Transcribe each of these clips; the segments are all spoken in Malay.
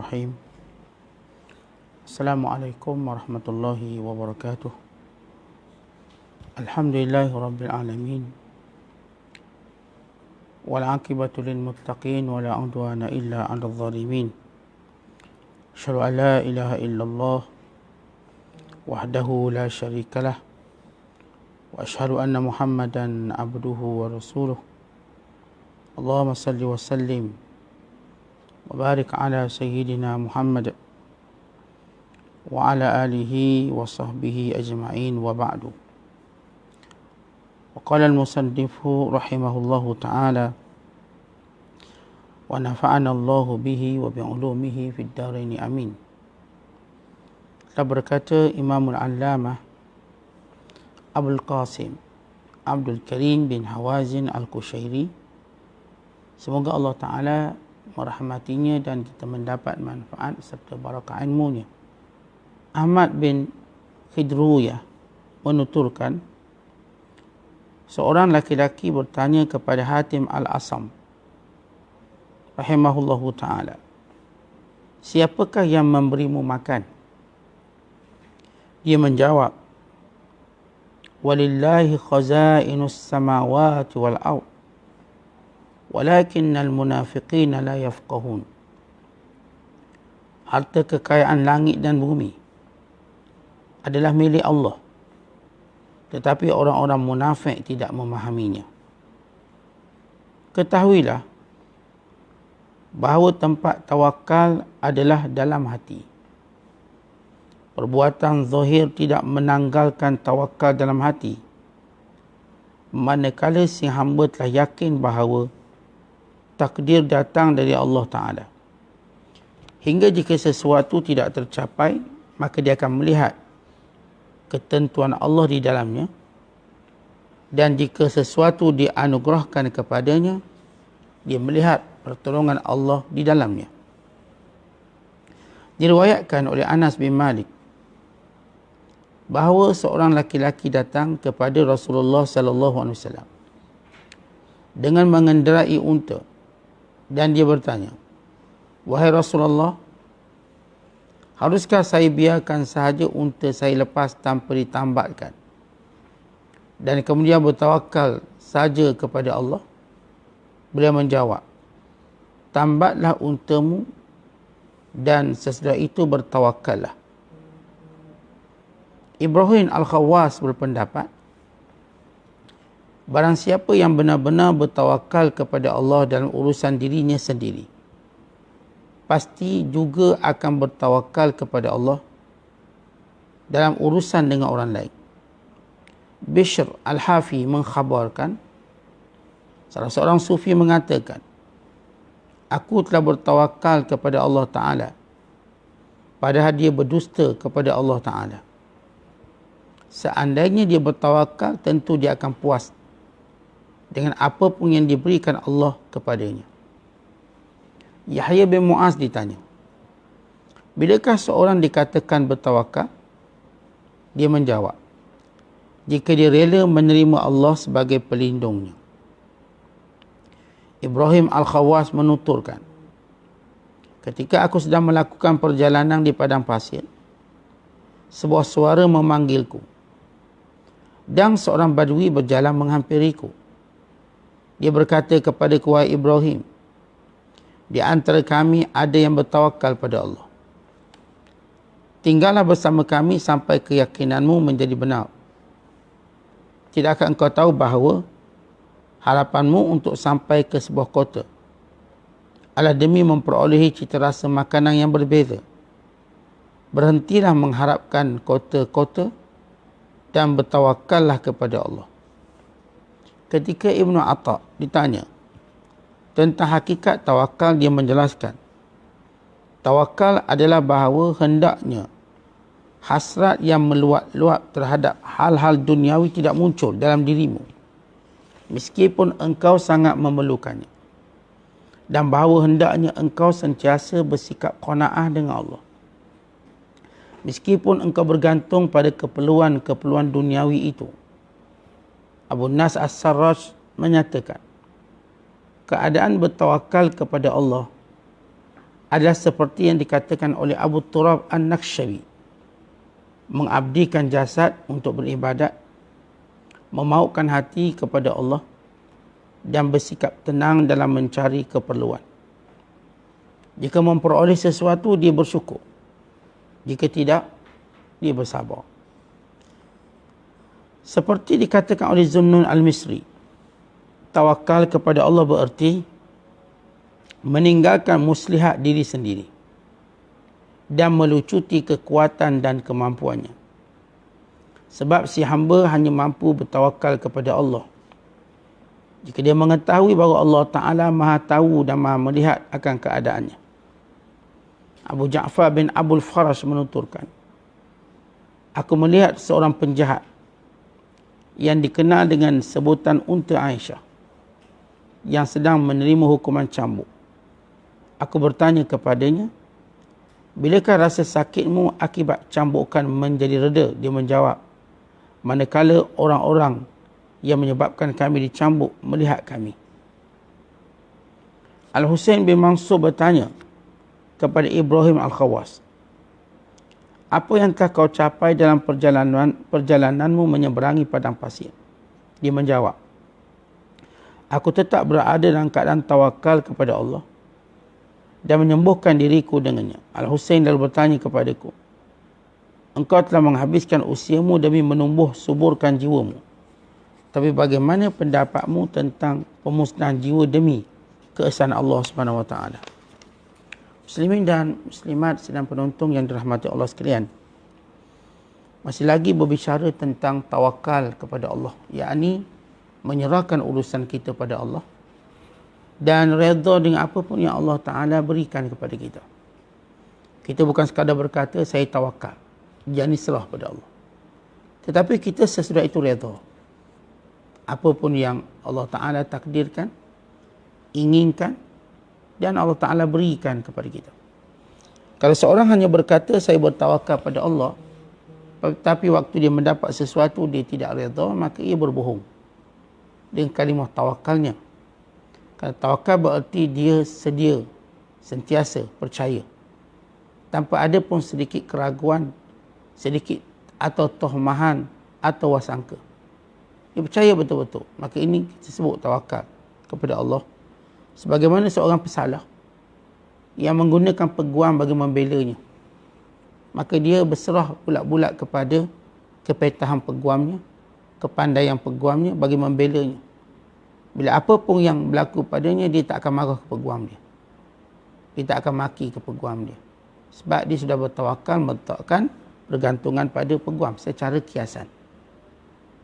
Bismillahirrahmanirrahim. Assalamualaikum warahmatullahi wabarakatuh. Alhamdulillahi rabbil alamin. Wal aqibatu lil muttaqin wa la udwana illa 'alal zalimin. Asyhadu an la ilaha illallah wahdahu la syarikalah wa asyhadu anna Muhammadan abduhu wa rasuluh. Allahumma salli wa sallim wa barik ala sayyidina Muhammad wa ala alihi wa sahbihi ajma'in wa ba'du. Wa qala al-musannifu rahimahullahu ta'ala wa nafa'ana Allahu bihi wa bi'ulumihi fid dharain amin. Telah berkata Imamul Allamah Abul Qasim Abdul Karim bin Hawazin Al-Qushairi, semoga Allah Ta'ala merahmatinya dan kita mendapat manfaat serta barakah ilmunya. Ahmad bin Khidruyah menuturkan, seorang laki-laki bertanya kepada Hatim Al-Asam rahimahullahu ta'ala, siapakah yang memberimu makan? Dia menjawab, walillahi khazainus samawati wal ard walakinnal munafiqina la yafqahun. Harta kekayaan langit dan bumi adalah milik Allah, tetapi orang-orang munafik tidak memahaminya. Ketahuilah bahawa tempat tawakal adalah dalam hati. Perbuatan zahir tidak menanggalkan tawakal dalam hati, manakala si hamba telah yakin bahawa takdir datang dari Allah Ta'ala. Hingga jika sesuatu tidak tercapai, maka dia akan melihat ketentuan Allah di dalamnya, dan jika sesuatu dianugerahkan kepadanya, dia melihat pertolongan Allah di dalamnya. Diriwayatkan oleh Anas bin Malik bahawa seorang laki-laki datang kepada Rasulullah sallallahu alaihi wasallam dengan mengendarai unta, dan dia bertanya, wahai Rasulullah, haruskah saya biarkan sahaja unta saya lepas tanpa ditambatkan dan kemudian bertawakal saja kepada Allah? Beliau menjawab, tambatlah untamu dan sesudah itu bertawakallah. Ibrahim Al-Khawwas berpendapat, barang siapa yang benar-benar bertawakal kepada Allah dalam urusan dirinya sendiri, pasti juga akan bertawakal kepada Allah dalam urusan dengan orang lain. Bishr Al-Hafi mengkhabarkan, salah seorang sufi mengatakan, aku telah bertawakal kepada Allah Ta'ala, padahal dia berdusta kepada Allah Ta'ala. Seandainya dia bertawakal, tentu dia akan puas dengan apa pun yang diberikan Allah kepadanya. Yahya bin Mu'az ditanya, bilakah seorang dikatakan bertawakal? Dia menjawab, jika dia rela menerima Allah sebagai pelindungnya. Ibrahim Al-Khawwas menuturkan, ketika aku sedang melakukan perjalanan di padang pasir, sebuah suara memanggilku, dan seorang badui berjalan menghampiriku. Dia berkata kepadaku, wahai Ibrahim, di antara kami ada yang bertawakal pada Allah. Tinggallah bersama kami sampai keyakinanmu menjadi benar. Tidakkah engkau tahu bahawa harapanmu untuk sampai ke sebuah kota adalah demi memperolehi cita rasa makanan yang berbeza? Berhentilah mengharapkan kota-kota dan bertawakallah kepada Allah. Ketika Ibnu Atha ditanya tentang hakikat tawakal, dia menjelaskan, tawakal adalah bahawa hendaknya hasrat yang meluap-luap terhadap hal-hal duniawi tidak muncul dalam dirimu, meskipun engkau sangat memerlukannya, dan bahawa hendaknya engkau sentiasa bersikap qanaah dengan Allah, meskipun engkau bergantung pada keperluan-keperluan duniawi itu. Abu Nas As-Sarraj menyatakan, keadaan bertawakal kepada Allah adalah seperti yang dikatakan oleh Abu Turab An-Nakshawi, mengabdikan jasad untuk beribadat, memaukan hati kepada Allah dan bersikap tenang dalam mencari keperluan. Jika memperoleh sesuatu, dia bersyukur. Jika tidak, dia bersabar. Seperti dikatakan oleh Zunnun Al-Misri, tawakal kepada Allah bererti meninggalkan muslihat diri sendiri dan melucuti kekuatan dan kemampuannya. Sebab si hamba hanya mampu bertawakal kepada Allah jika dia mengetahui bahawa Allah Ta'ala maha tahu dan maha melihat akan keadaannya. Abu Ja'far bin Abul Farash menuturkan, aku melihat seorang penjahat yang dikenal dengan sebutan Unta Aisyah yang sedang menerima hukuman cambuk. Aku bertanya kepadanya, bilakah rasa sakitmu akibat cambukan menjadi reda? Dia menjawab, manakala orang-orang yang menyebabkan kami dicambuk melihat kami. Al-Husain bin Mansur bertanya kepada Ibrahim Al-Khawas, apa yang telah kau capai dalam perjalananmu menyeberangi padang pasir? Dia menjawab, aku tetap berada dalam keadaan tawakal kepada Allah dan menyembuhkan diriku dengannya. Al-Husain lalu bertanya kepadaku, engkau telah menghabiskan usiamu demi menumbuh suburkan jiwamu. Tapi bagaimana pendapatmu tentang pemusnahan jiwa demi keesaan Allah Subhanahu Wa Taala? Muslimin dan muslimat sedang penonton yang dirahmati Allah sekalian, masih lagi berbicara tentang tawakal kepada Allah, yakni menyerahkan urusan kita pada Allah dan redha dengan apa pun yang Allah Ta'ala berikan kepada kita. Kita bukan sekadar berkata, saya tawakal, yakni serah pada Allah. Tetapi kita sesudah itu redha. Apa pun yang Allah Ta'ala takdirkan, inginkan, dan Allah Ta'ala berikan kepada kita. Kalau seorang hanya berkata, saya bertawakal pada Allah, tapi waktu dia mendapat sesuatu, dia tidak redha, maka ia berbohong dengan kalimah tawakalnya. Kalau tawakal berarti dia sedia, sentiasa percaya, tanpa ada pun sedikit keraguan, sedikit atau tohmahan atau wasangka. Dia percaya betul-betul. Maka ini kita sebut tawakal kepada Allah. Sebagaimana seorang pesalah yang menggunakan peguam bagi membelanya, maka dia berserah bulat-bulat kepada kepetahan peguamnya, kepandaian peguamnya bagi membelanya. Bila apa pun yang berlaku padanya, dia tak akan marah ke peguam dia. Dia tak akan maki ke peguam dia. Sebab dia sudah bertawakal, meletakkan bergantungan pada peguam secara kiasan.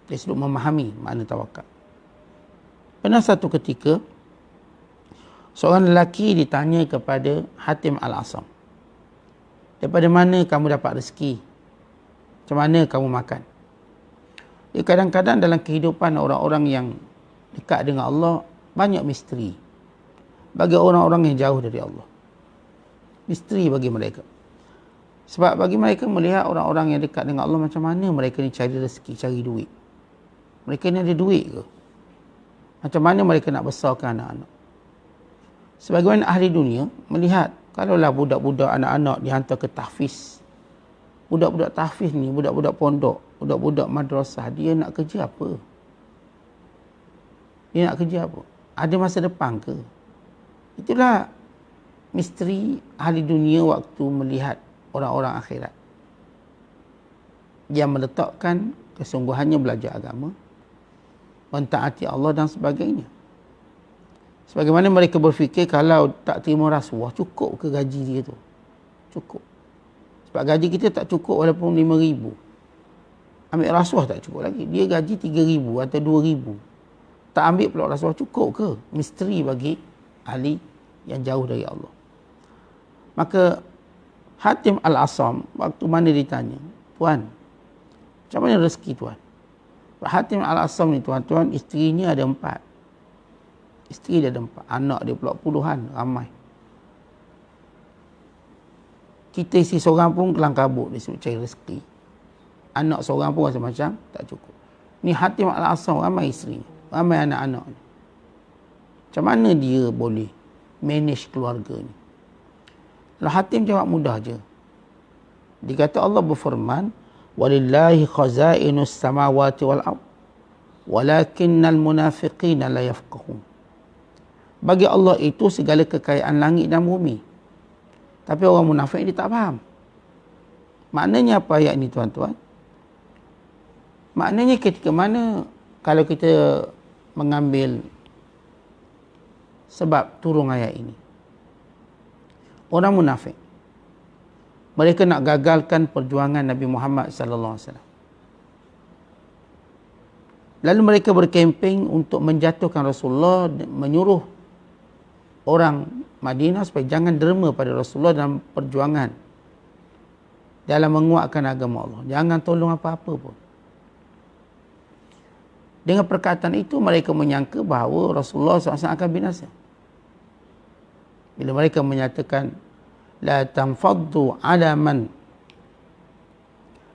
Dia sudah memahami makna tawakal. Pernah satu ketika, seorang lelaki ditanya kepada Hatim Al-Asam, daripada mana kamu dapat rezeki? Macam mana kamu makan? Ya, kadang-kadang dalam kehidupan orang-orang yang dekat dengan Allah, banyak misteri bagi orang-orang yang jauh dari Allah. Misteri bagi mereka. Sebab bagi mereka melihat orang-orang yang dekat dengan Allah, macam mana mereka ni cari rezeki, cari duit. Mereka ni ada duit ke? Macam mana mereka nak besarkan anak-anak? Sebagaimana ahli dunia melihat, kalaulah budak-budak anak-anak dihantar ke tahfiz, budak-budak tahfiz ni, budak-budak pondok, budak-budak madrasah, dia nak kerja apa? Dia nak kerja apa? Ada masa depan ke? Itulah misteri ahli dunia waktu melihat orang-orang akhirat yang meletakkan kesungguhannya belajar agama, mentaati Allah dan sebagainya. Sebagaimana mereka berfikir, kalau tak terima rasuah, cukup ke gaji dia tu? Cukup. Sebab gaji kita tak cukup walaupun 5,000. Ambil rasuah tak cukup lagi. Dia gaji 3,000 atau 2,000. Tak ambil pula rasuah, cukup ke? Misteri bagi ahli yang jauh dari Allah. Maka Hatim Al-Asam waktu mana ditanya, Tuan, macam mana rezeki Tuan? Hatim Al-Asam ni tuan-tuan, isterinya ada 4. Isteri dia ada 4. Anak dia pula puluhan, ramai. Kita isi seorang pun kelang kabut dia sebut cari rezeki. Anak seorang pun macam-macam, tak cukup. Ni Hatim Al-Asam, ramai isterinya, ramai anak-anak. Macam mana dia boleh manage keluarga ni? Lalu Hatim jawab mudah je. Dia kata Allah berfirman, walillahi khazainus samawati wal ard walakinnal munafiqina la yafqahun. Bagi Allah itu segala kekayaan langit dan bumi. Tapi orang munafik dia tak faham. Maknanya apa ayat ini tuan-tuan? Maknanya ketika mana kalau kita mengambil sebab turun ayat ini. Orang munafik, mereka nak gagalkan perjuangan Nabi Muhammad sallallahu alaihi wasallam. Lalu mereka berkemping untuk menjatuhkan Rasulullah, menyuruh orang Madinah supaya jangan derma pada Rasulullah dalam perjuangan dalam menguatkan agama Allah. Jangan tolong apa-apa pun. Dengan perkataan itu mereka menyangka bahawa Rasulullah SAW akan binasa. Bila mereka menyatakan la tanfaddu ala man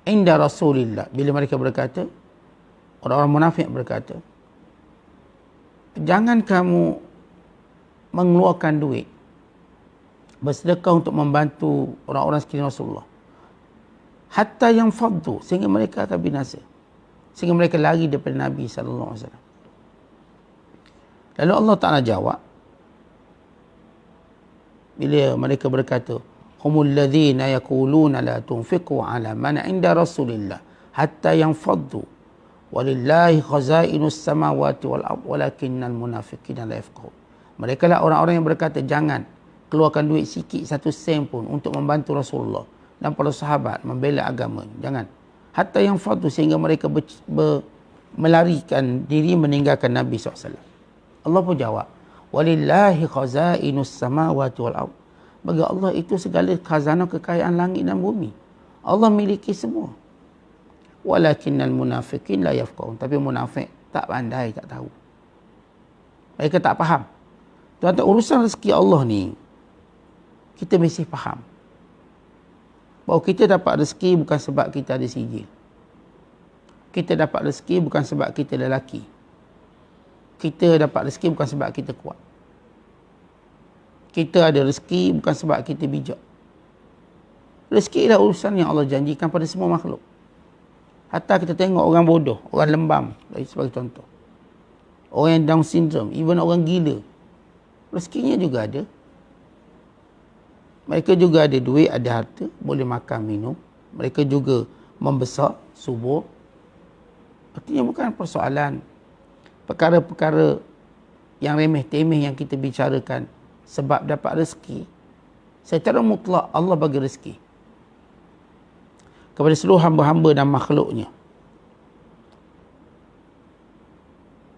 inda Rasulillah, bila mereka berkata, orang-orang munafik berkata, jangan kamu mengeluarkan duit bersedekah untuk membantu orang-orang sekeliling Rasulullah hatta yang faddu, sehingga mereka akan binasa, sehingga mereka lari daripada Nabi sallallahu alaihi wasallam. Lalu Allah Taala jawab bila mereka berkata, humul ladzina yaquluna la tunfiqu ala man 'inda Rasulillah hatta yanfaddu walillahi khazainus samawati wal ard walakinnal munafiqina la yafqahun. Mereka lah orang-orang yang berkata jangan keluarkan duit sikit 1 sen pun untuk membantu Rasulullah dan para sahabat membela agama. Jangan. Hatta yang fadu, sehingga mereka melarikan diri meninggalkan Nabi SAW. Allah pun jawab, walillahi khazainus samawati wal ard. Bagi Allah itu segala khazanah kekayaan langit dan bumi. Allah miliki semua. Walakinnal munafiqin la yafqahun. Tapi munafik tak pandai, tak tahu. Mereka tak faham. Tuan-tuan, urusan rezeki Allah ni, kita mesti faham bahawa kita dapat rezeki bukan sebab kita ada sijil. Kita dapat rezeki bukan sebab kita lelaki. Kita dapat rezeki bukan sebab kita kuat. Kita ada rezeki bukan sebab kita bijak. Rezeki ialah urusan yang Allah janjikan pada semua makhluk. Hatta kita tengok orang bodoh, orang lembam, sebagai contoh. Orang yang Down syndrome, even orang gila, rezekinya juga ada. Mereka juga ada duit, ada harta, boleh makan, minum. Mereka juga membesar, subur. Artinya bukan persoalan perkara-perkara yang remeh-temeh yang kita bicarakan sebab dapat rezeki. Secara mutlak Allah bagi rezeki kepada seluruh hamba-hamba dan makhluknya.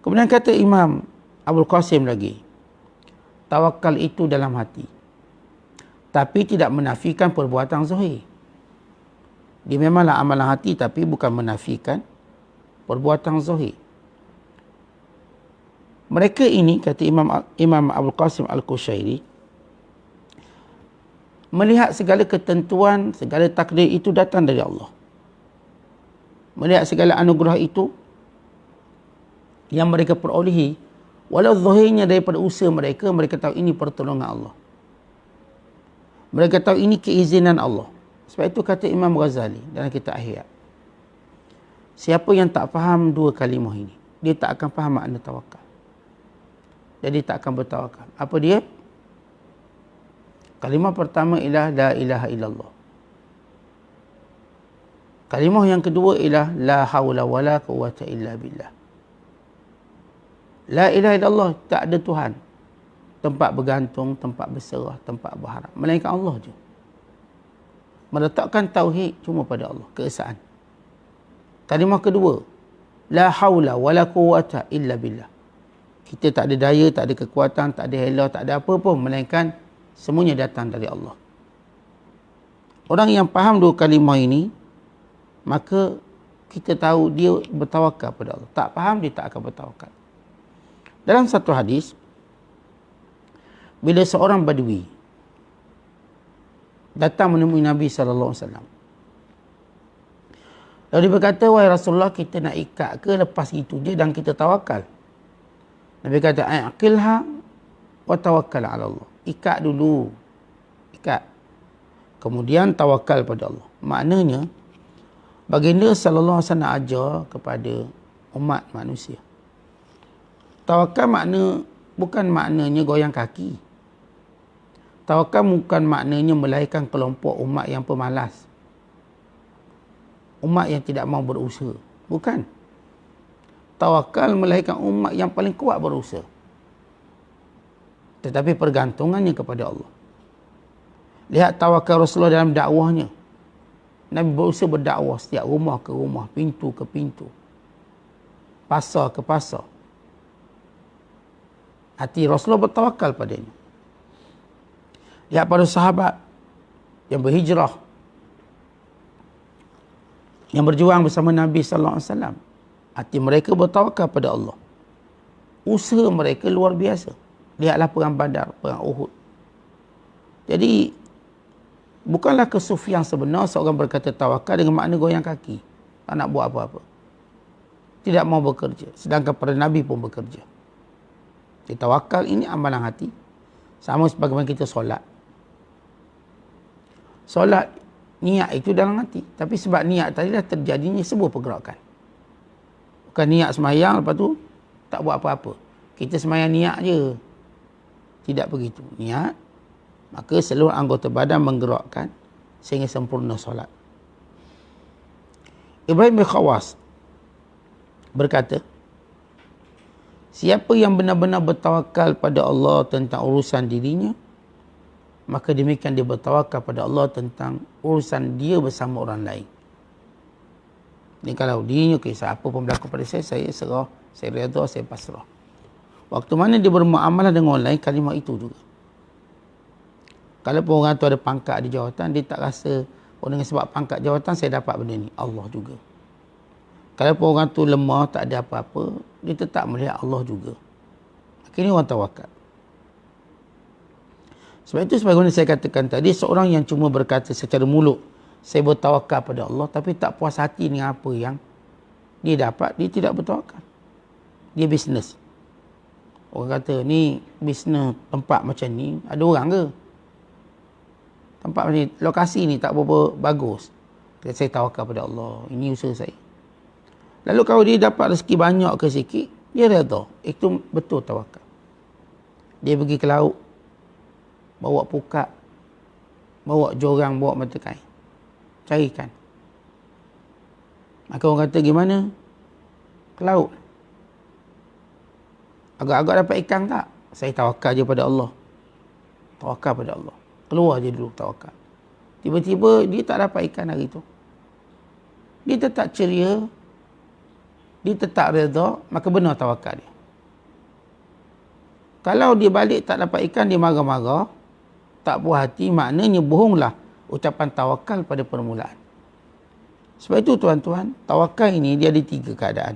Kemudian kata Imam Abul Qasim lagi, tawakal itu dalam hati, tapi tidak menafikan perbuatan zahir. Dia memanglah amalan hati, tapi bukan menafikan perbuatan zahir. Mereka ini, kata Imam Abul Qasim Al-Qushairi, melihat segala ketentuan, segala takdir itu datang dari Allah. Melihat segala anugerah itu yang mereka perolehi, walau zahirnya daripada usaha mereka, mereka tahu ini pertolongan Allah. Mereka tahu ini keizinan Allah. Sebab itu kata Imam Ghazali dalam kitab Ihya, siapa yang tak faham dua kalimah ini, dia tak akan faham makna tawakal. Jadi tak akan bertawakal. Apa dia? Kalimah pertama ialah la ilaha illallah. Kalimah yang kedua ialah la haula wala quwwata illa billah. La ilaha illallah, tak ada Tuhan, tempat bergantung, tempat berserah, tempat berharap, melainkan Allah je. Meletakkan tauhid cuma pada Allah, keesaan. Kalimah kedua, la haula wala quwwata illa billah. Kita tak ada daya, tak ada kekuatan, tak ada hela, tak ada apa pun, melainkan semuanya datang dari Allah. Orang yang faham dua kalimah ini, maka kita tahu dia bertawakal pada Allah. Tak faham, dia tak akan bertawakal. Dalam satu hadis, bila seorang badui datang menemui Nabi SAW, lalu dia berkata, wahai Rasulullah, kita nak ikat ke lepas itu je dan kita tawakal? Nabi kata, aqilha wa tawakkal ala Allah. Ikat dulu. Ikat. Kemudian tawakal pada Allah. Maknanya, baginda sallallahu alaihi wasallam ajar kepada umat manusia. Tawakal bukan maknanya goyang kaki. Tawakal bukan maknanya melahirkan kelompok umat yang pemalas. Umat yang tidak mau berusaha. Bukan. Tawakal melahirkan umat yang paling kuat berusaha. Tetapi pergantungannya kepada Allah. Lihat tawakal Rasulullah dalam dakwahnya. Nabi berusaha berdakwah setiap rumah ke rumah, pintu ke pintu, pasar ke pasar. Hati Rasulullah bertawakal padanya. Lihat pada sahabat yang berhijrah, yang berjuang bersama Nabi sallallahu alaihi wasallam. Hati mereka bertawakal pada Allah. Usaha mereka luar biasa. Lihatlah perang Badar, perang Uhud. Jadi, bukanlah kesufian sebenar seorang berkata tawakal dengan makna goyang kaki. Tak nak buat apa-apa. Tidak mau bekerja. Sedangkan para Nabi pun bekerja. Jadi, tawakal ini amalan hati. Sama sebagaimana kita solat. Solat, niat itu dalam hati. Tapi sebab niat tadi dah terjadinya sebuah pergerakan. Bukan niat semayang, lepas tu tak buat apa-apa. Kita semayang niat je. Tidak begitu. Niat, maka seluruh anggota badan menggerakkan sehingga sempurna solat. Ibrahim bin Khawas berkata, siapa yang benar-benar bertawakal pada Allah tentang urusan dirinya, maka demikian dia bertawakal pada Allah tentang urusan dia bersama orang lain. Ni kalau dirinya, apa pun berlaku pada saya serah, saya redha, saya pasrah. Waktu mana dia bermuamalah dengan orang lain, kalimah itu juga. Kalau pun orang tu ada pangkat di jawatan, dia tak rasa, dengan sebab pangkat jawatan saya dapat benda ni. Allah juga. Kalau pun orang tu lemah, tak ada apa-apa, dia tetap melihat Allah juga. Akhirnya orang tawakal. Sebab itu sebagaimana saya katakan tadi, seorang yang cuma berkata secara mulut, saya bertawakal pada Allah, tapi tak puas hati dengan apa yang dia dapat, dia tidak bertawakal. Dia bisnes. Orang kata, ni bisnes tempat macam ni, ada orang ke? Tempat macam ni, lokasi ni tak berapa bagus. Saya tawakal pada Allah, ini usaha saya. Lalu kalau dia dapat rezeki banyak ke sikit, dia redha. Itu betul tawakal. Dia pergi ke laut, bawa pukat, bawa jorang, bawa mata kain, carikan. Maka orang kata, gimana? Ke laut. Agak-agak dapat ikan tak? Saya tawakal je pada Allah. Tawakal pada Allah. Keluar je dulu tawakal. Tiba-tiba dia tak dapat ikan hari tu. Dia tetap ceria, dia tetap redha, maka benar tawakal dia. Kalau dia balik tak dapat ikan, dia marah-marah, tak puas hati, maknanya bohonglah ucapan tawakal pada permulaan. Sebab itu tuan-tuan, tawakal ini dia ada 3 keadaan.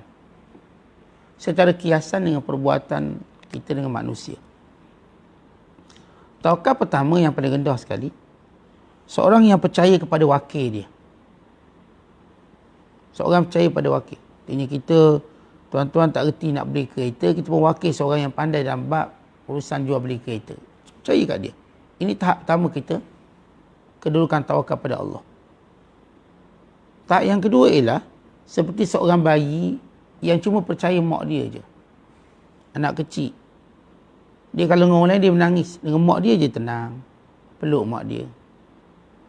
Secara kiasan dengan perbuatan kita dengan manusia. Tawakal pertama yang paling rendah sekali, seorang yang percaya kepada wakil dia. Seorang percaya pada wakil. Artinya kita, tuan-tuan tak reti nak beli kereta, kita pun wakil seorang yang pandai dalam bab urusan jual beli kereta. Percaya kat dia. Ini tahap pertama kita, kedudukan tawakal pada Allah. Tahap yang kedua ialah, seperti seorang bayi yang cuma percaya mak dia je. Anak kecil. Dia kalau dengan orang lain dia menangis. Dengan mak dia je tenang. Peluk mak dia.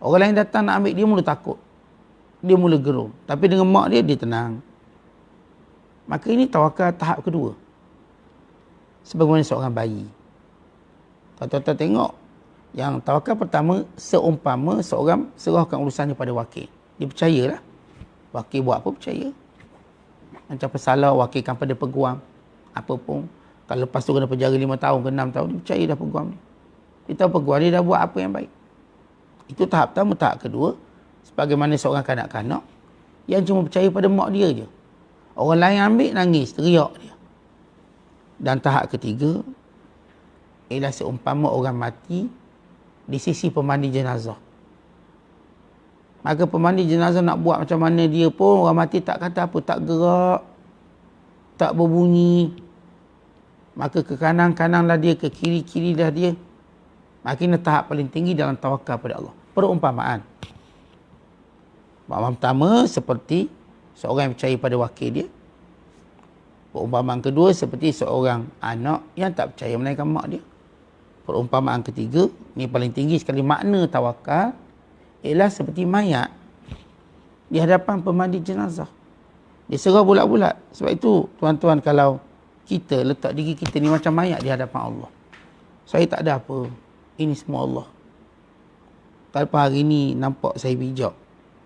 Orang lain datang nak ambil dia mula takut. Dia mula gerung. Tapi dengan mak dia, dia tenang. Maka ini tawakal tahap kedua. Sebagaimana seorang bayi. Tuan-tuan tengok. Yang tawakal pertama, seumpama seorang serahkan urusannya pada wakil. Dia percayalah. Wakil buat apa, percaya. Macam pesalah, wakilkan pada peguam. Apa pun. Kalau lepas tu kena penjara 5 tahun ke 6 tahun, dia percaya dah peguam ni. Dia tahu peguam dia dah buat apa yang baik. Itu tahap pertama. Tahap kedua, sebagaimana seorang kanak-kanak yang cuma percaya pada mak dia je. Orang lain ambil, nangis, teriak dia. Dan tahap ketiga, ialah seumpama orang mati di sisi pemandi jenazah. Maka pemandi jenazah nak buat macam mana dia pun, orang mati tak kata apa, tak gerak, tak berbunyi. Maka ke kanan-kanan lah dia, ke kiri-kiri lah dia. Akhirnya tahap paling tinggi dalam tawakal pada Allah. perumpamaan. Perumpamaan pertama seperti seorang yang percaya pada wakil dia. Perumpamaan kedua seperti seorang anak yang tak percaya melainkan mak dia. Perumpamaan ketiga, ni paling tinggi sekali makna tawakal, ialah seperti mayat di hadapan pemandi jenazah. Dia serah bulat-bulat. Sebab itu, tuan-tuan, kalau kita letak diri kita ni macam mayat di hadapan Allah. Saya tak ada apa. Ini semua Allah. Kalau hari ni nampak saya bijak,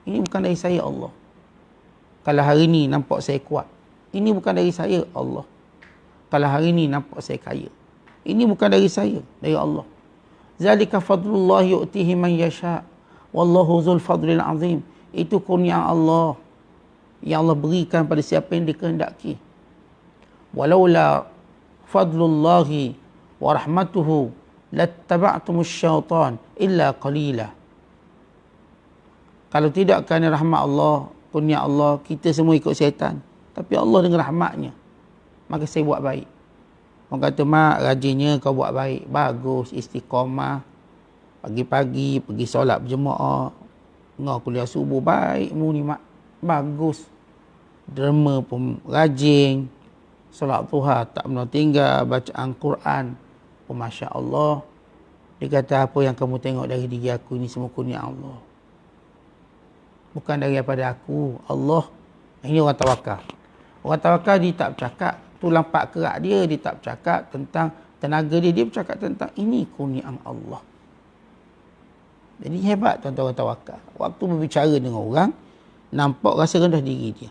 ini bukan dari saya, Allah. Kalau hari ni nampak saya kuat, ini bukan dari saya, Allah. Kalau hari ni nampak saya kaya, ini bukan dari saya, dari Allah. Zalika fadlullah yu'tihi man yasha' wallahu dzul fadlil azim. Itu kurnia Allah yang Allah berikan pada siapa yang dikehendaki. Walaula fadlullahi wa rahmatuhu lattaba'tumus syaitan illa qalila. Kalau tidak kerana rahmat Allah, kurnia Allah, kita semua ikut syaitan. Tapi Allah dengan rahmatnya, maka saya buat baik. Orang kata, mak, rajinnya kau buat baik. Bagus, istiqamah. Pagi-pagi pergi solat berjemaah. Ngau kuliah subuh, baik mu ni, mak. Bagus. Derma pun rajin. Solat duha tak pernah tinggal. Bacaan Quran pun Masya Allah. Dia kata, apa yang kamu tengok dari diri aku ini semua kurnia Allah. Bukan daripada aku, Allah. Ini orang tawakal. Orang tawakal dia tak bercakap tulang pak kerak dia tak bercakap tentang tenaga dia. Dia bercakap tentang ini kurniaan Allah. Jadi hebat tuan-tuan orang tawakal. Waktu berbicara dengan orang, nampak rasa rendah diri dia.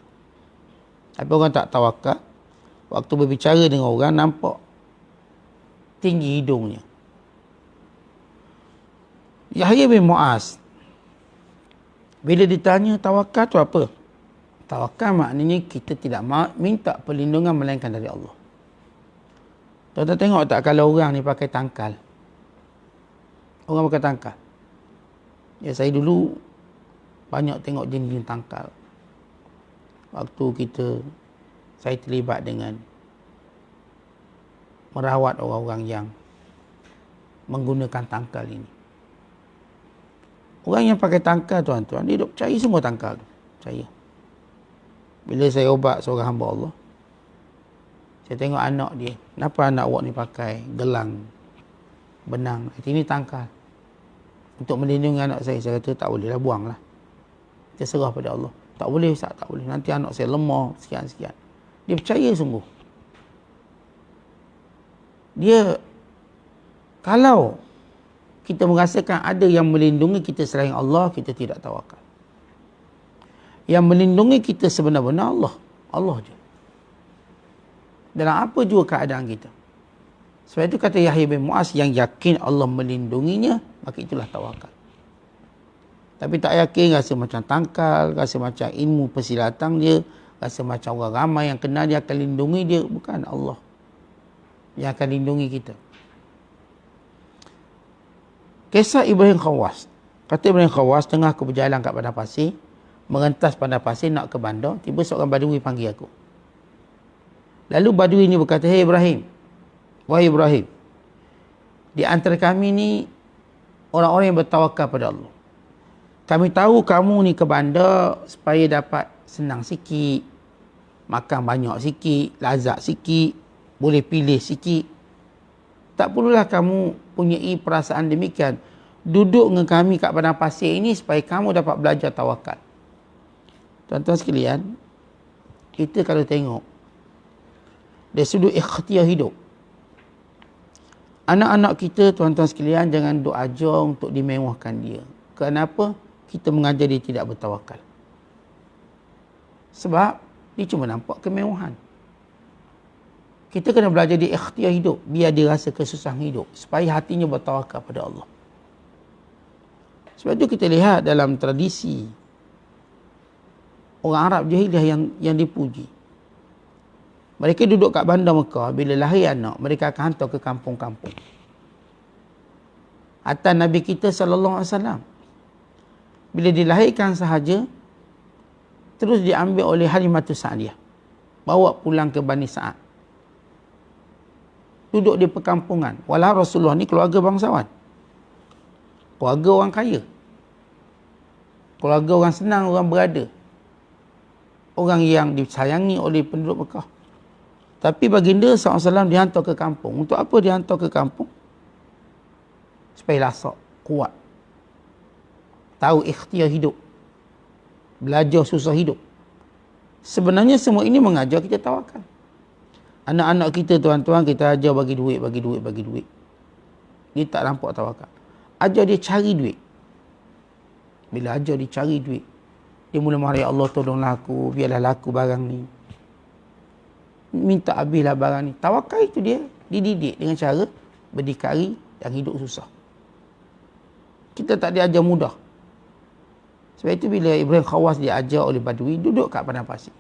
Tapi orang tak tawakal, waktu berbicara dengan orang, nampak tinggi hidungnya. Yahya bin Mu'az, bila ditanya tawakal tu apa? Tawakal maknanya kita tidak minta perlindungan melainkan dari Allah. Tuan-tuan tengok tak kalau orang ni pakai tangkal? Orang pakai tangkal. Ya, saya dulu banyak tengok jenis tangkal. Waktu saya terlibat dengan merawat orang-orang yang menggunakan tangkal ini. Orang yang pakai tangkal, tuan-tuan, dia duk percaya semua tangkal tu. Percaya. Bila saya ubat seorang hamba Allah, saya tengok anak dia. Kenapa anak awak ni pakai gelang, benang? Ini tangkal. Untuk melindungi anak saya kata tak boleh lah, buang lah. Kita serah pada Allah. Tak boleh Ustaz, tak boleh. Nanti anak saya lemah, sekian-sekian. Dia percaya sungguh. Dia, kalau kita merasakan ada yang melindungi kita selain Allah, kita tidak tawakal. Yang melindungi kita sebenar-benar Allah. Allah je. Dalam apa juga keadaan kita. Sebab itu kata Yahya bin Mu'az, yang yakin Allah melindunginya, maka itulah tawakal. Tapi tak yakin, rasa macam tangkal, rasa macam ilmu persilatan dia, rasa macam orang ramai yang kenal dia akan lindungi dia. Bukan Allah yang akan lindungi kita. Kisah Ibrahim Khawas. Kata Ibrahim Khawas, tengah aku berjalan kat padang pasir, merentas padang pasir nak ke bandar, tiba seorang badui panggil aku. Lalu badui ni berkata, "Hei Ibrahim, wahai Ibrahim, di antara kami ni orang-orang yang bertawakal pada Allah. Kami tahu kamu ni ke bandar supaya dapat senang sikit, makan banyak sikit, lazat sikit, boleh pilih sikit. Tak perlulah kamu punyai perasaan demikian. Duduk dengan kami kat padang pasir ini supaya kamu dapat belajar tawakal." Tuan-tuan sekalian, kita kalau tengok dari sudut ikhtiar hidup, anak-anak kita, tuan-tuan sekalian, jangan duk ajar untuk dimewahkan dia. Kenapa? Kita mengajar dia tidak bertawakal. Sebab dia cuma nampak kemewahan. Kita kena belajar dia ikhtiar hidup, biar dia rasa kesusahan hidup, supaya hatinya bertawakal pada Allah. Sebab itu kita lihat dalam tradisi orang Arab jahiliah yang dipuji. Mereka duduk kat bandar Mekah, bila lahir anak, mereka akan hantar ke kampung-kampung. Hatta Nabi kita SAW, bila dilahirkan sahaja, terus diambil oleh Halimatus Sa'diyah, bawa pulang ke Bani Sa'ad. Duduk di perkampungan. Walau Rasulullah ni keluarga bangsawan, keluarga orang kaya. Keluarga orang senang, orang berada. Orang yang disayangi oleh penduduk Mekah. Tapi baginda SAW dihantar ke kampung. Untuk apa dihantar ke kampung? Supaya lasak, kuat. Tahu ikhtiar hidup. Belajar susah hidup. Sebenarnya semua ini mengajar kita tawakal. Anak-anak kita tuan-tuan, kita ajar bagi duit. Dia tak nampak tawakal. Ajar dia cari duit. Bila ajar dia cari duit, dia mula marah, ya Allah tolonglah aku, biarlah laku barang ni. Minta habislah barang ni. Tawakal itu dia dididik dengan cara berdikari dan hidup susah. Kita tak diajar mudah. Sebab itu bila Ibrahim Khawas diajar oleh Badui, duduk kat padang pasir.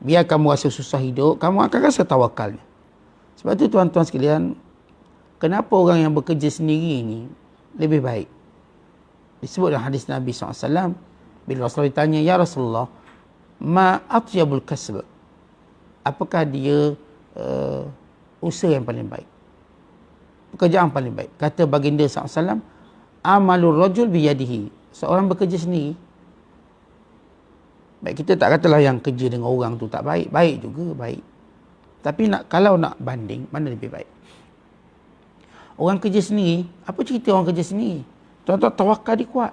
Biar kamu rasa susah hidup, kamu akan rasa tawakalnya. Sebab itu tuan-tuan sekalian, kenapa orang yang bekerja sendiri ni lebih baik? Disebut dalam hadis Nabi SAW, bila Rasulullah ditanya, ya Rasulullah, ma atyabul kasb? Apakah dia usaha yang paling baik? Pekerjaan paling baik. Kata baginda SAW, amalur rajul biyadihi. Seorang bekerja sendiri. Baik, kita tak katalah yang kerja dengan orang tu tak baik. Baik juga, baik. Tapi kalau nak banding, mana lebih baik? Orang kerja sendiri, apa cerita orang kerja sendiri? Tuan-tuan, tawakal dia kuat.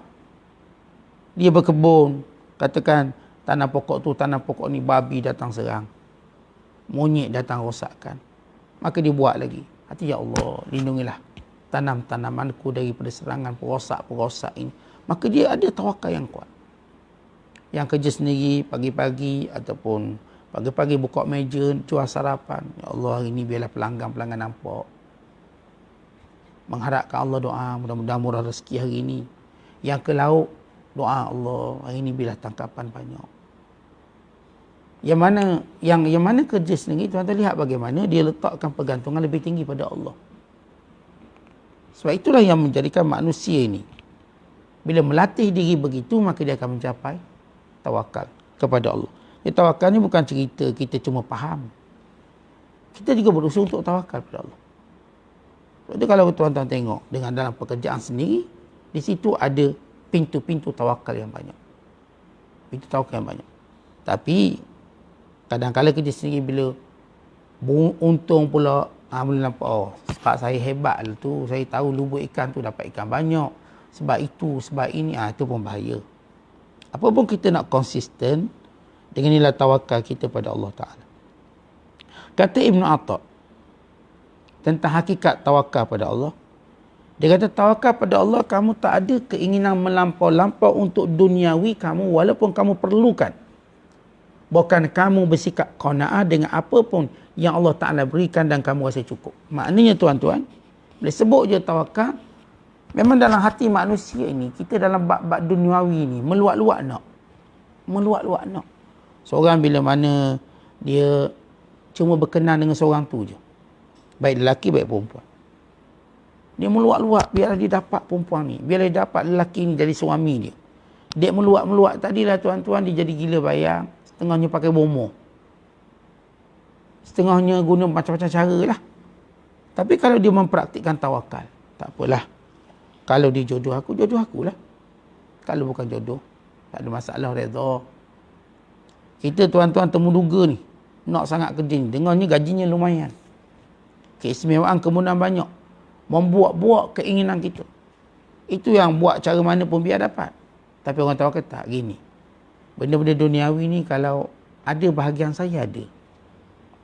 Dia berkebun, katakan tanam pokok ni babi datang serang. Monyet datang rosakkan. Maka dia buat lagi. Hati, ya Allah, lindungilah tanam-tanamanku daripada serangan perosak ini. Maka dia ada tawakal yang kuat. Yang kerja sendiri pagi-pagi ataupun pagi-pagi buka meja, jual sarapan. Ya Allah, hari ini biarlah pelanggan-pelanggan nampak. Mengharapkan Allah doa, mudah-mudahan murah rezeki hari ini. Yang ke laut, doa Allah, hari ini biarlah tangkapan banyak. Yang mana kerja sendiri, tuan-tuan lihat bagaimana dia letakkan pergantungan lebih tinggi pada Allah. Sebab itulah yang menjadikan manusia ini, bila melatih diri begitu, maka dia akan mencapai tawakal kepada Allah. Tawakal ni bukan cerita kita cuma faham. Kita juga berusaha untuk tawakal kepada Allah. Jadi kalau tuan-tuan tengok dengan dalam pekerjaan sendiri, di situ ada pintu-pintu tawakal yang banyak. Pintu tawakal yang banyak. Tapi kadang-kadang kerja sendiri bila untung pula, mula nampak, sebab saya hebat lah tu, saya tahu lubuk ikan tu dapat ikan banyak, sebab itu, sebab ini, itu pun bahaya. Apapun kita nak konsisten dengan nilai tawakal kita pada Allah Ta'ala. Kata Ibn Atta tentang hakikat tawakal pada Allah, dia kata tawakal pada Allah, kamu tak ada keinginan melampau-lampau untuk duniawi kamu walaupun kamu perlukan. Bukan kamu bersikap qanaah dengan apa pun yang Allah Ta'ala berikan dan kamu rasa cukup. Maknanya tuan-tuan, bila sebut je tawakal, memang dalam hati manusia ini, kita dalam bab-bab duniawi ni, meluat-luat nak. Meluat-luat nak. Seorang bila mana dia cuma berkenan dengan seorang tu je. Baik lelaki, baik perempuan. Dia meluat-luat, biarlah dia dapat perempuan ni. Biarlah dia dapat lelaki ni jadi suami dia. Dia meluat-meluat tadilah tuan-tuan, dia jadi gila bayang. Setengahnya pakai bomo. Setengahnya guna macam-macam cara lah. Tapi kalau dia mempraktikkan tawakal, tak apalah. Kalau dia jodoh akulah. Kalau bukan jodoh, tak ada masalah, redha. Kita tuan-tuan temuduga ni, nak sangat kerja ni. Dengarnya gajinya lumayan. Keistimewaan, kemudahan banyak. Membuat-buat keinginan kita. Itu yang buat cara mana pun biar dapat. Tapi orang tawakal tak gini. Benda-benda duniawi ni kalau ada bahagian saya ada.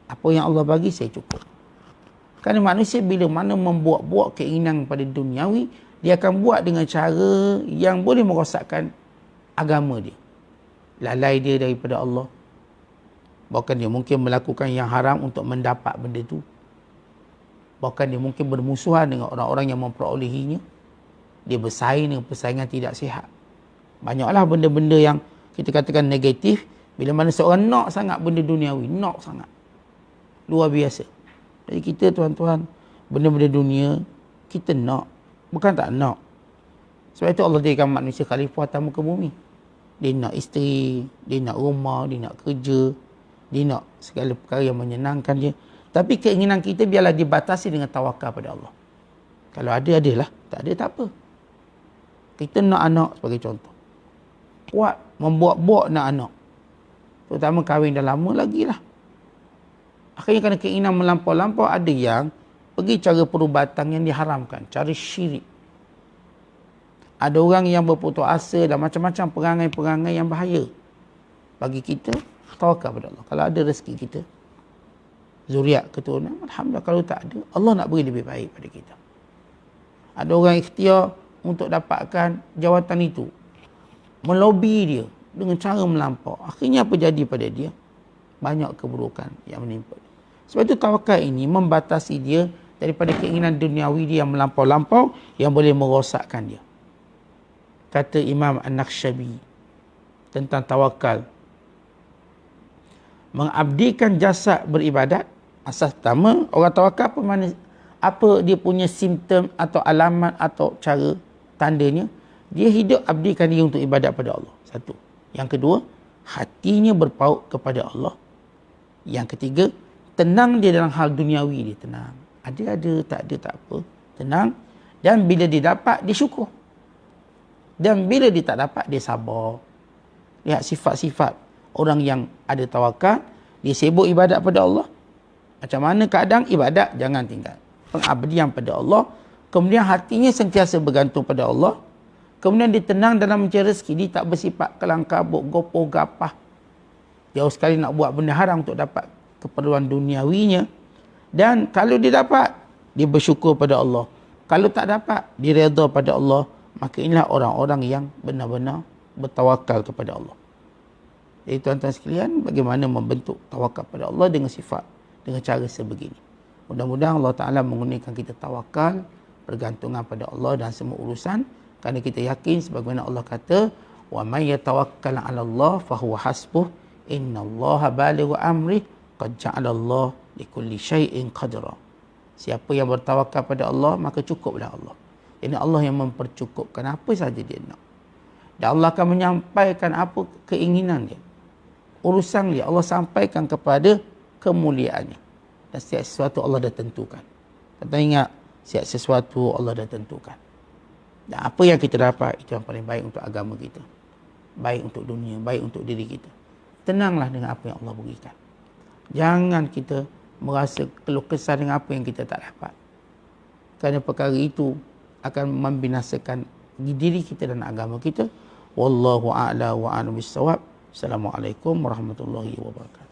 Apa yang Allah bagi saya cukup. Kerana manusia bila mana membuat-buat keinginan pada duniawi, dia akan buat dengan cara yang boleh merosakkan agama dia. Lalai dia daripada Allah. Bahkan dia mungkin melakukan yang haram untuk mendapat benda tu. Bahkan dia mungkin bermusuhan dengan orang-orang yang memperolehinya. Dia bersaing dengan persaingan tidak sihat. Banyaklah benda-benda yang kita katakan negatif. Bila mana seorang nak sangat benda duniawi. Nak sangat. Luar biasa. Jadi kita tuan-tuan, benda-benda dunia, kita nak. Bukan tak nak. Sebab itu Allah jadikan manusia khalifah tamu ke bumi. Dia nak isteri, dia nak rumah, dia nak kerja, dia nak segala perkara yang menyenangkan dia. Tapi keinginan kita biarlah dibatasi dengan tawakal pada Allah. Kalau ada, adalah. Tak ada, tak apa. Kita nak anak sebagai contoh. kuat, membuat-buat nak anak. Terutama kahwin dah lama lagi lah. Akhirnya kerana keinginan melampau-lampau, ada yang pergi cara perubatan yang diharamkan, cara syirik. Ada orang yang berputus asa dan macam-macam perangai-perangai yang bahaya. Bagi kita, tawakal pada Allah. Kalau ada rezeki kita, zuriat keturunan, alhamdulillah. Kalau tak ada, Allah nak beri lebih baik pada kita. Ada orang ikhtiar untuk dapatkan jawatan itu, melobi dia dengan cara melampau. Akhirnya apa jadi pada dia? Banyak keburukan yang menimpa dia. Sebab itu tawakal ini membatasi dia daripada keinginan duniawi dia yang melampau-lampau, yang boleh merosakkan dia. Kata Imam An-Nakhshabi tentang tawakal, mengabdikan jasad beribadat. Asas pertama, orang tawakal apa dia punya simptom atau alamat atau cara tandanya? Dia hidup abdikan diri untuk ibadat pada Allah. Satu. Yang kedua, hatinya berpaut kepada Allah. Yang ketiga, tenang dia dalam hal duniawi dia, tenang. Ada, tak ada, tak apa. Tenang. Dan bila dia dapat, dia syukur. Dan bila dia tak dapat, dia sabar. Lihat sifat-sifat orang yang ada tawakal, dia sibuk ibadat pada Allah. Macam mana keadaan ibadat, jangan tinggal. Pengabdian pada Allah. Kemudian hatinya sentiasa bergantung pada Allah. Kemudian dia tenang dalam mencari rezeki. Dia tak bersifat kelang kabut, gopoh, gapah. Jauh sekali nak buat benda haram untuk dapat keperluan duniawinya. Dan kalau dia dapat, dia bersyukur pada Allah. Kalau tak dapat, dia redha pada Allah. Maka inilah orang-orang yang benar-benar bertawakal kepada Allah. Jadi tuan-tuan sekalian, bagaimana membentuk tawakal pada Allah dengan sifat, dengan cara sebegini. Mudah-mudahan Allah Ta'ala menggunakan kita tawakal, bergantungan pada Allah dan semua urusan. Kerana kita yakin sebagaimana Allah kata, وَمَنْ يَتَوَكَّلْ عَلَى اللَّهِ فَهُوَ حَسْبُهُ إِنَّ اللَّهَ بَالِغُ أَمْرِهِ قَدْ جَعَلَ اللَّهُ لِكُلِّ شَيْءٍ قَدْرًا. Siapa yang bertawakal pada Allah, maka cukuplah Allah. Ini Allah yang mempercukupkan apa saja dia nak. Dan Allah akan menyampaikan apa keinginan dia. Urusan dia Allah sampaikan kepada kemuliaannya. Dan setiap sesuatu Allah dah tentukan. Kita ingat, setiap sesuatu Allah dah tentukan. Dan apa yang kita dapat, itu yang paling baik untuk agama kita. Baik untuk dunia, baik untuk diri kita. Tenanglah dengan apa yang Allah berikan. Jangan kita merasa keluh kesah dengan apa yang kita tak dapat. Kerana perkara itu akan membinasakan diri kita dan agama kita. Wallahu a'la wa a'lam bissawab. Assalamualaikum warahmatullahi wabarakatuh.